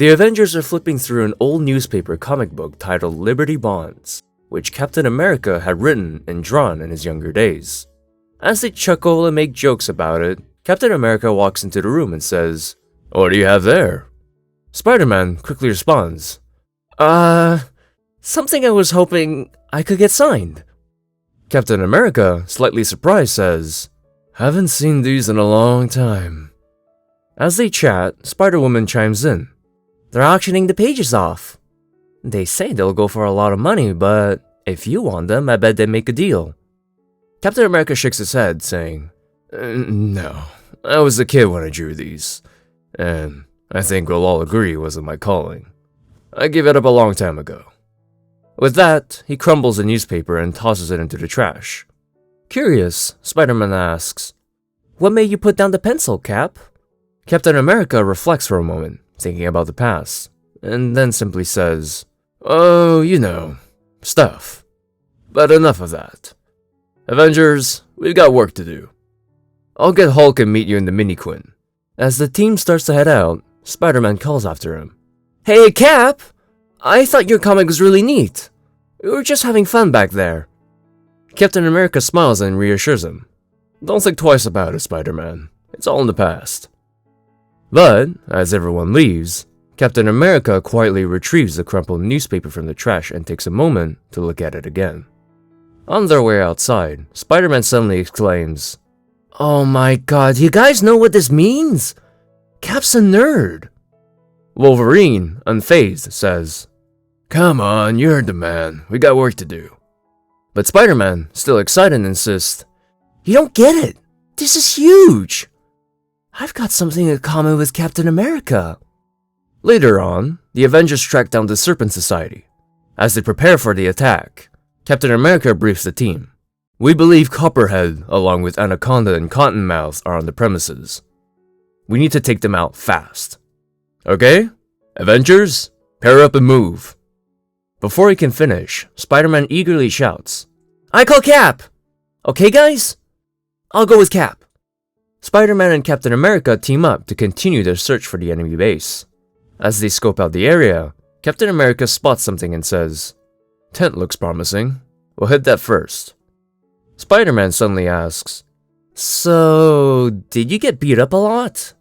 The Avengers are flipping through an old newspaper comic book titled Liberty Bonds, which Captain America had written and drawn in his younger days. As they chuckle and make jokes about it, Captain America walks into the room and says, "What do you have there?" Spider-Man quickly responds, something I was hoping I could get signed." Captain America, slightly surprised, says, "Haven't seen these in a long time." As they chat, Spider-Woman chimes in. "They're auctioning the pages off. They say they'll go for a lot of money, but if you want them, I bet they'd make a deal." Captain America shakes his head, saying, "No, I was a kid when I drew these, and I think we'll all agree it wasn't my calling. I gave it up a long time ago." With that, he crumbles the newspaper and tosses it into the trash. Curious, Spider-Man asks, "What made you put down the pencil, Cap?" Captain America reflects for a moment, thinking about the past, and then simply says, "Oh, you know, stuff. But enough of that. Avengers, we've got work to do. I'll get Hulk and meet you in the mini-Quinn." As the team starts to head out, Spider-Man calls after him. "Hey, Cap! I thought your comic was really neat. We were just having fun back there." Captain America smiles and reassures him. "Don't think twice about it, Spider-Man. It's all in the past." But, as everyone leaves, Captain America quietly retrieves the crumpled newspaper from the trash and takes a moment to look at it again. On their way outside, Spider-Man suddenly exclaims, "Oh my god, you guys know what this means? Cap's a nerd." Wolverine, unfazed, says, "Come on, you heard the man. We got work to do." But Spider-Man, still excited, insists, "You don't get it. This is huge. I've got something in common with Captain America." Later on, the Avengers track down the Serpent Society. As they prepare for the attack, Captain America briefs the team. "We believe Copperhead, along with Anaconda and Cottonmouth, are on the premises. We need to take them out fast. Okay? Avengers, pair up and move." Before he can finish, Spider-Man eagerly shouts, "I call Cap! Okay, guys? I'll go with Cap." Spider-Man and Captain America team up to continue their search for the enemy base. As they scope out the area, Captain America spots something and says, "Tent looks promising. We'll hit that first." Spider-Man suddenly asks, "So, did you get beat up a lot?"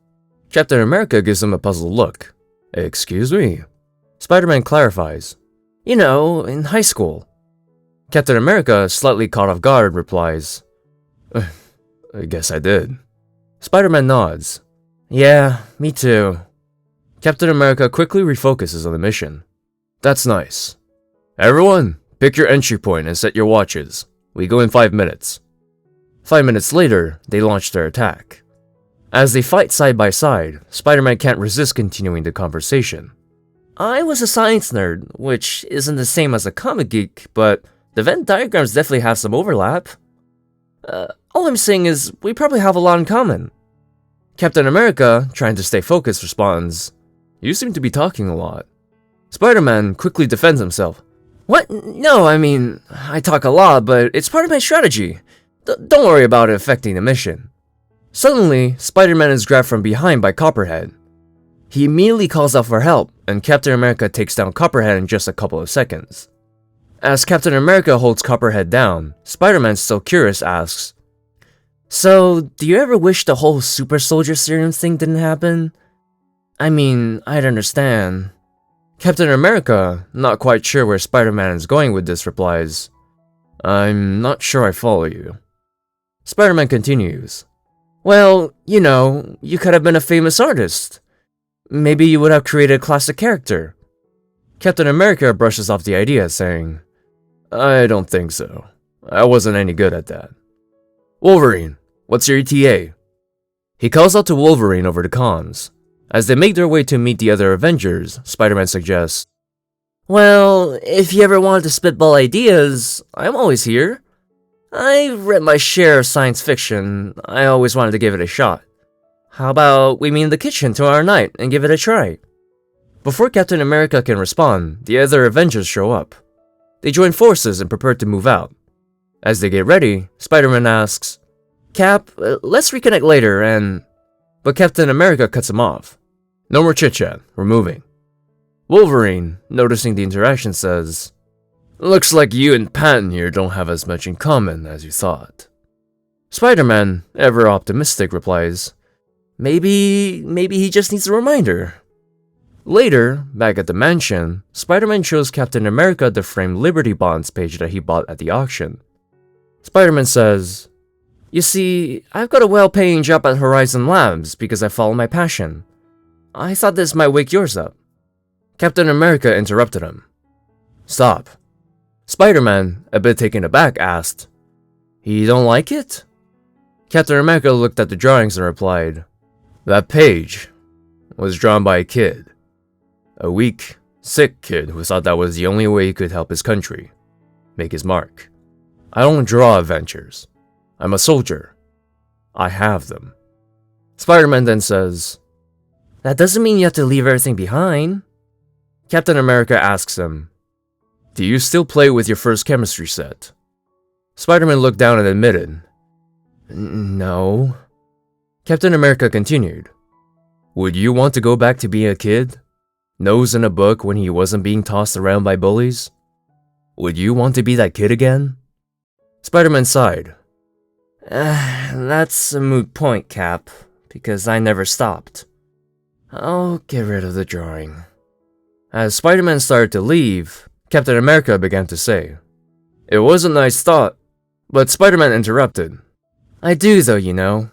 Captain America gives him a puzzled look. "Excuse me?" Spider-Man clarifies, "You know, in high school." Captain America, slightly caught off guard, replies, "I guess I did." Spider-Man nods. "Yeah, me too." Captain America quickly refocuses on the mission. "That's nice. Everyone, pick your entry point and set your watches. We go in 5 minutes." 5 minutes later, they launch their attack. As they fight side by side, Spider-Man can't resist continuing the conversation. "I was a science nerd, which isn't the same as a comic geek, but the Venn diagrams definitely have some overlap. All I'm saying is, we probably have a lot in common." Captain America, trying to stay focused, responds, "You seem to be talking a lot." Spider-Man quickly defends himself. "What? No, I mean, I talk a lot, but it's part of my strategy. Don't worry about it affecting the mission." Suddenly, Spider-Man is grabbed from behind by Copperhead. He immediately calls out for help, and Captain America takes down Copperhead in just a couple of seconds. As Captain America holds Copperhead down, Spider-Man, still curious, asks, "So, do you ever wish the whole super soldier serum thing didn't happen? I mean, I'd understand." Captain America, not quite sure where Spider-Man is going with this, replies, "I'm not sure I follow you." Spider-Man continues, "Well, you know, you could have been a famous artist. Maybe you would have created a classic character." Captain America brushes off the idea, saying, "I don't think so. I wasn't any good at that." "Wolverine, what's your ETA?" He calls out to Wolverine over the comms. As they make their way to meet the other Avengers, Spider-Man suggests, "Well, if you ever wanted to spitball ideas, I'm always here. I've read my share of science fiction. I always wanted to give it a shot. How about we meet in the kitchen tomorrow night and give it a try?" Before Captain America can respond, the other Avengers show up. They join forces and prepare to move out. As they get ready, Spider-Man asks, "Cap, let's reconnect later and..." But Captain America cuts him off. "No more chit-chat, we're moving." Wolverine, noticing the interaction, says, "Looks like you and Patton here don't have as much in common as you thought." Spider-Man, ever optimistic, replies, Maybe he just needs a reminder." Later, back at the mansion, Spider-Man shows Captain America the framed Liberty Bonds page that he bought at the auction. Spider-Man says, "You see, I've got a well-paying job at Horizon Labs because I follow my passion. I thought this might wake yours up." Captain America interrupted him. "Stop." Spider-Man, a bit taken aback, asked, "You don't like it?" Captain America looked at the drawings and replied, "That page was drawn by a kid. A weak, sick kid who thought that was the only way he could help his country, make his mark. I don't draw adventures. I'm a soldier. I have them." Spider-Man then says, "That doesn't mean you have to leave everything behind." Captain America asks him, "Do you still play with your first chemistry set?" Spider-Man looked down and admitted, "No." Captain America continued, "Would you want to go back to being a kid? Nose in a book when he wasn't being tossed around by bullies? Would you want to be that kid again?" Spider-Man sighed. That's a moot point, Cap, because I never stopped. I'll get rid of the drawing." As Spider-Man started to leave, Captain America began to say, "It was a nice thought," but Spider-Man interrupted. "I do though, you know.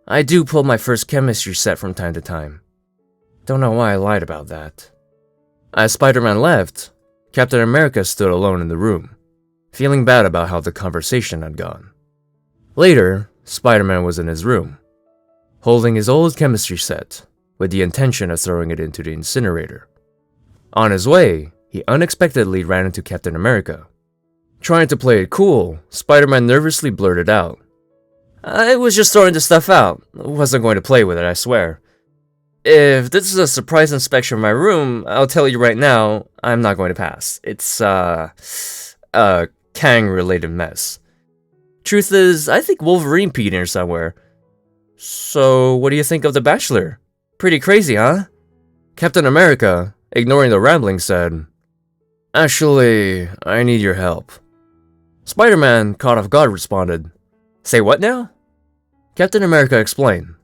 I do pull my first chemistry set from time to time. Don't know why I lied about that." As Spider-Man left, Captain America stood alone in the room, feeling bad about how the conversation had gone. Later, Spider-Man was in his room, holding his old chemistry set, with the intention of throwing it into the incinerator. On his way, he unexpectedly ran into Captain America. Trying to play it cool, Spider-Man nervously blurted out, "I was just throwing the stuff out. Wasn't going to play with it, I swear. If this is a surprise inspection of my room, I'll tell you right now, I'm not going to pass. It's, a Kang-related mess. Truth is, I think Wolverine peed in here somewhere. So, what do you think of The Bachelor? Pretty crazy, huh?" Captain America, ignoring the rambling, said, "Actually, I need your help." Spider-Man, caught off guard, responded, "Say what now?" Captain America explained,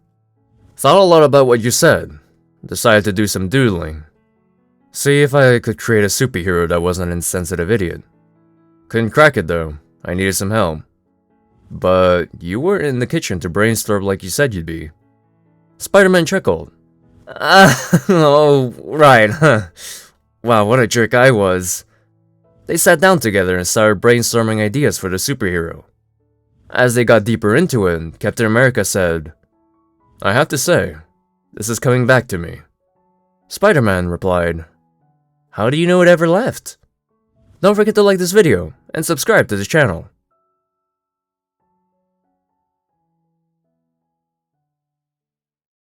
"Thought a lot about what you said. Decided to do some doodling. See if I could create a superhero that wasn't an insensitive idiot. Couldn't crack it though. I needed some help. But you were in the kitchen to brainstorm like you said you'd be." Spider-Man chuckled. Oh, right, huh. Wow, what a jerk I was." They sat down together and started brainstorming ideas for the superhero. As they got deeper into it, Captain America said, "I have to say, this is coming back to me." Spider-Man replied, "How do you know it ever left?" Don't forget to like this video and subscribe to this channel.